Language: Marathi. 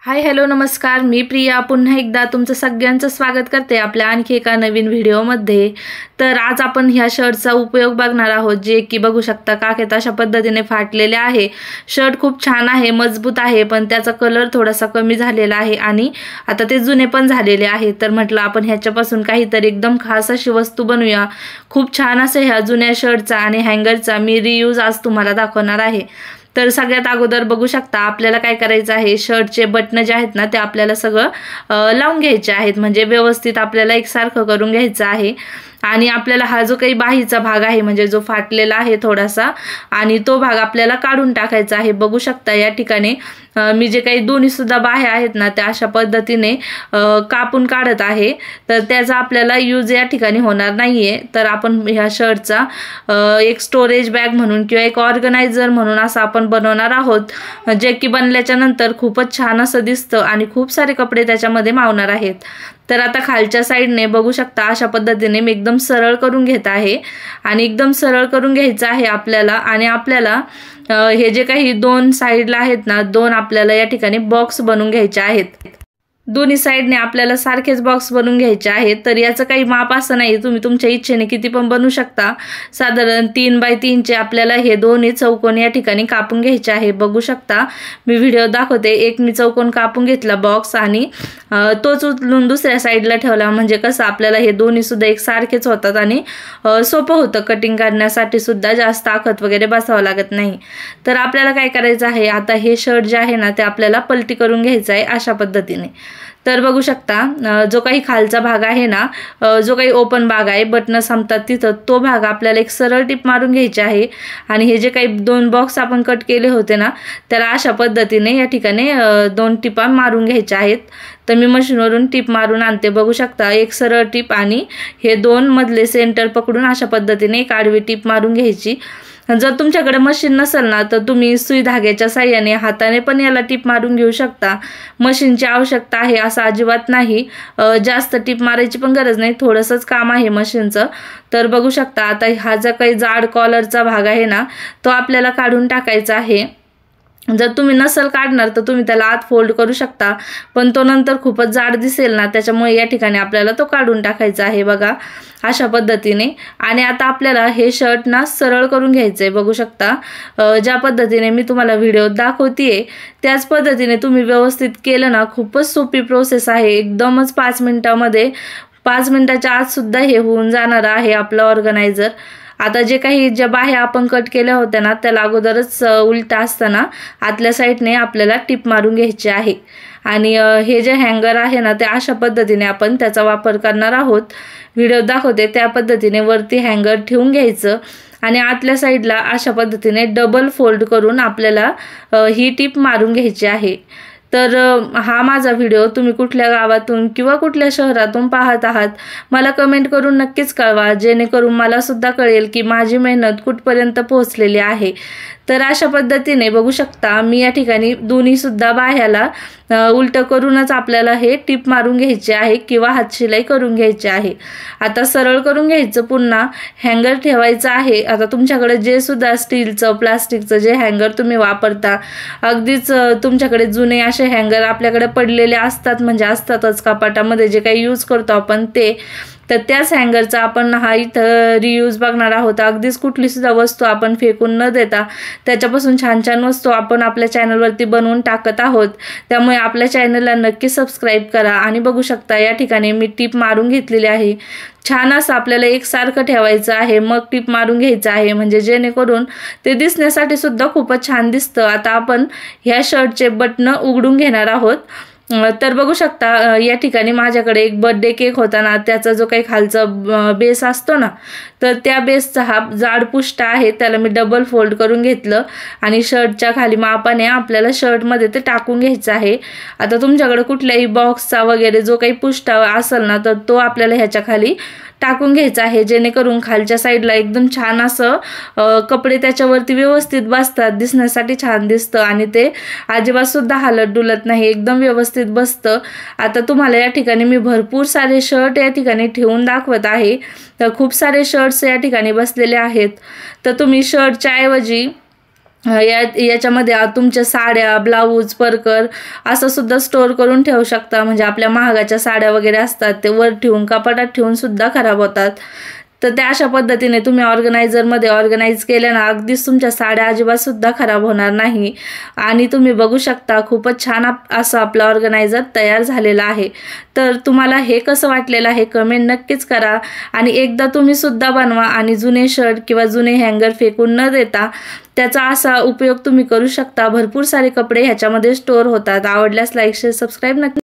हाय हॅलो नमस्कार, मी प्रिया पुन्हा एकदा तुमचं सगळ्यांचं स्वागत करते आपल्या आणखी एका नवीन व्हिडिओमध्ये। तर आज आपण ह्या शर्टचा उपयोग बघणार आहोत, जे की बघू शकता काखेत अशा पद्धतीने फाटलेले आहे। शर्ट खूप छान आहे, मजबूत आहे, पण त्याचा कलर थोडासा कमी झालेला आहे आणि आता ते जुने पण झालेले आहे। तर म्हटलं आपण ह्याच्यापासून काहीतरी एकदम खास अशी वस्तू बनवूया। खूप छान असे ह्या जुन्या शर्टचा आणि हँगरचा मी रियूज आज तुम्हाला दाखवणार आहे। तर सगळ्यात अगोदर बघू शकता आपल्याला काय करायचं आहे, शर्टचे बटन जे आहेत ना ते आपल्याला सगळं लावून घ्यायचे आहेत, म्हणजे व्यवस्थित आपल्याला एकसारखं करून घ्यायचं आहे। आणि आपल्याला हा जो काही बाहीचा भाग आहे, म्हणजे जो फाटलेला आहे थोडासा, आणि तो भाग आपल्याला काढून टाकायचा आहे। बघू शकता या ठिकाणी मी जे काही दोन्ही सुद्धा बाह्या आहेत ना त्या अशा पद्धतीने कापून काढत आहे। तर त्याचा आपल्याला यूज या ठिकाणी होणार नाहीये। तर आपण ह्या शर्टचा एक स्टोरेज बॅग म्हणून किंवा एक ऑर्गनायझर म्हणून असं आपण बनवणार आहोत, जे की बनल्याच्या नंतर खूपच छान असं दिसतं आणि खूप सारे कपडे त्याच्यामध्ये मावणार आहेत। तर आता खालच्या साईडने बघू शकता अशा पद्धतीने मी एकदम सरळ करून घेत आहे आणि एकदम सरळ करून घ्यायचं आहे आपल्याला। आणि आपल्याला हे जे काही दोन साईडला आहेत ना, दोन आपल्याला या ठिकाणी बॉक्स बनवून घ्यायचे आहेत। दोन्ही साईडने आपल्याला सारखेच बॉक्स बनवून घ्यायचे आहेत। तर याचं काही माप असं नाही, तुम्ही तुमच्या इच्छेने किती पण बनवू शकता। साधारण 3 बाय 3 चे आपल्याला हे दोन्ही चौकोन या ठिकाणी कापून घ्यायचे आहे। बघू शकता मी व्हिडिओ दाखवते, एक मी चौकोन कापून घेतला बॉक्स आणि तोच उचलून दुसऱ्या साईडला ठेवला, म्हणजे कसं आपल्याला हे दोन्ही सुद्धा एक सारखेच होतात आणि सोपं होतं कटिंग करण्यासाठी सुद्धा, जास्त आखत वगैरे बसावं लागत नाही। तर आपल्याला काय करायचं आहे, आता हे शर्ट जे आहे ना ते आपल्याला पलटी करून घ्यायचं आहे अशा पद्धतीने। तर बघू शकता जो काही खालचा भाग आहे ना, जो काही ओपन भाग आहे, बटन संपतात तिथं, तो भाग आपल्याला एक सरळ टिप मारून घ्यायची आहे। आणि हे जे काही दोन बॉक्स आपण कट केले होते ना त्याला अशा पद्धतीने या ठिकाणी 2 टिपा मारून घ्यायच्या आहेत। तर मी मशीनवरून टिप मारून आणते। बघू शकता एक सरळ टिप आणि हे दोन मधले सेंटर पकडून अशा पद्धतीने एक आडवी टिप मारून घ्यायची। जर तुमच्याकडे मशीन नसेल ना तर तुम्ही सुई धाग्याच्या साहाय्याने हाताने पण याला टिप मारून घेऊ शकता। मशीनची आवश्यकता आहे असं अजिबात नाही, जास्त टिप मारायची पण गरज नाही, थोडंसंच काम आहे मशीनचं। तर बघू शकता आता हा जो काही जाड कॉलरचा भाग आहे ना तो आपल्याला काढून टाकायचा आहे। जर तुम्ही नसल काढणार तर तुम्ही त्याला आत फोल्ड करू शकता, पण तो नंतर खूपच जाड दिसेल ना, त्याच्यामुळे या ठिकाणी आपल्याला तो काढून टाकायचा आहे बघा अशा पद्धतीने। आणि आता आपल्याला हे शर्ट ना सरळ करून घ्यायचंय। बघू शकता ज्या पद्धतीने मी तुम्हाला व्हिडिओ दाखवतेय त्याच पद्धतीने तुम्ही व्यवस्थित केलं ना, खूपच सोपी प्रोसेस आहे, एकदमच 5 मिनिटामध्ये, 5 मिनिटाच्या आत सुद्धा हे होऊन जाणार आहे आपलं ऑर्गनायझर। आता जे काही ज्या बाह्या आपण कट केल्या होत्या ना त्याला अगोदरच उलटा असताना आतल्या साईडने आपल्याला टिप मारून घ्यायची आहे। आणि हे जे हँगर आहे ना ते अशा पद्धतीने आपण त्याचा वापर करणार आहोत। व्हिडिओ दाखवते त्या पद्धतीने वरती हँगर ठेवून घ्यायचं आणि आतल्या साईडला अशा पद्धतीने डबल फोल्ड करून आपल्याला ही टिप मारून घ्यायची आहे। तर हा माझा व्हिडिओ तुम्ही कुठल्या गावातून किंवा कुठल्या शहरातून पाहत आहात मला कमेंट करून नक्कीच कळवा, जेणेकरून मला सुद्धा कळेल की माझी मेहनत कुठपर्यंत पोहोचलेली आहे। तर अशा पद्धतीने बघू शकता मी या ठिकाणी दोन्ही सुद्धा बाह्याला उलट करूनच आपल्याला हे टिप मारून घ्यायचे आहे किंवा हातशिलाई करून घ्यायची आहे। आता सरळ करून घ्यायचं, पुन्हा हँगर ठेवायचं आहे। आता तुमच्याकडे जे सुद्धा स्टीलचं प्लास्टिकचं जे हँगर तुम्ही वापरता, अगदीच तुमच्याकडे जुने असे हँगर आपल्याकडे पडलेले असतात, म्हणजे असतातच कपाटामध्ये जे काही यूज करतो आपण ते, तर त्याच हँगरचा आपण हा इथं रियूज बघणार आहोत। अगदीच कुठली सुद्धा वस्तू आपण फेकून न देता त्याच्यापासून छान छान वस्तू आपण आपल्या चॅनलवरती बनवून टाकत आहोत, त्यामुळे आपल्या चॅनलला नक्की सबस्क्राईब करा। आणि बघू शकता या ठिकाणी मी टिप मारून घेतलेली आहे। छान असं आपल्याला एकसारखं ठेवायचं आहे, मग टिप मारून घ्यायचं आहे, म्हणजे जेणेकरून ते दिसण्यासाठी सुद्धा खूपच छान दिसतं। आता आपण ह्या शर्टचे बटन उघडून घेणार आहोत। तर बघू शकता या ठिकाणी माझ्याकडे एक बर्थडे केक होता ना, त्याचा जो काही खालचा बेस असतो ना, तर त्या बेसचा हा जाड पुष्ट आहे, त्याला मी डबल फोल्ड करून घेतलं आणि शर्टच्या खाली मापाने आपल्याला शर्टमध्ये ते टाकून घ्यायचं आहे। आता तुमच्याकडे कुठल्याही बॉक्सचा वगैरे जो काही पुष्टा असेल ना तर तो आपल्याला ह्याच्या खाली टाकून घ्यायचा आहे, जेणेकरून खालच्या साईडला एकदम छान असं कपडे त्याच्यावरती व्यवस्थित बसतात, दिसण्यासाठी छान दिसतं आणि ते अजिबात सुद्धा हालत डुलत नाही, एकदम व्यवस्थित बसतं। आता तुम्हाला या ठिकाणी मी भरपूर सारे शर्ट या ठिकाणी ठेवून दाखवत आहे। तर खूप सारे शर्ट्स या ठिकाणी बसलेले आहेत। तर तुम्ही शर्टच्या ऐवजी याच्यामध्ये तुमच्या साड्या, ब्लाऊज, परकर असं सुद्धा स्टोअर करून ठेवू शकता. म्हणजे आपल्या महागाच्या साड्या वगैरे असतात ते वर ठेवून कपाटात ठेवून सुद्धा खराब होतात. तर त्या अशा पद्धतीने तुम्ही ऑर्गनायझरमध्ये ऑर्गनाईज केल्या ना, अगदीच तुमच्या साड्या अजिबात सुद्धा खराब होणार नाही. आणि तुम्ही बघू शकता खूपच छान असं आपलं ऑर्गनायझर तयार झालेलं आहे. तर तुम्हाला हे कसं वाटलेलं आहे कमेंट नक्कीच करा. आणि एकदा तुम्ही सुद्धा बनवा आणि जुने शर्ट किंवा जुने हँगर फेकून न देता त्याचा असा उपयोग तुम्ही करू शकता. भरपूर सारे कपडे ह्याच्यामध्ये स्टोअर होतात. आवडल्यास लाईक, शेअर, सबस्क्राईब नक्की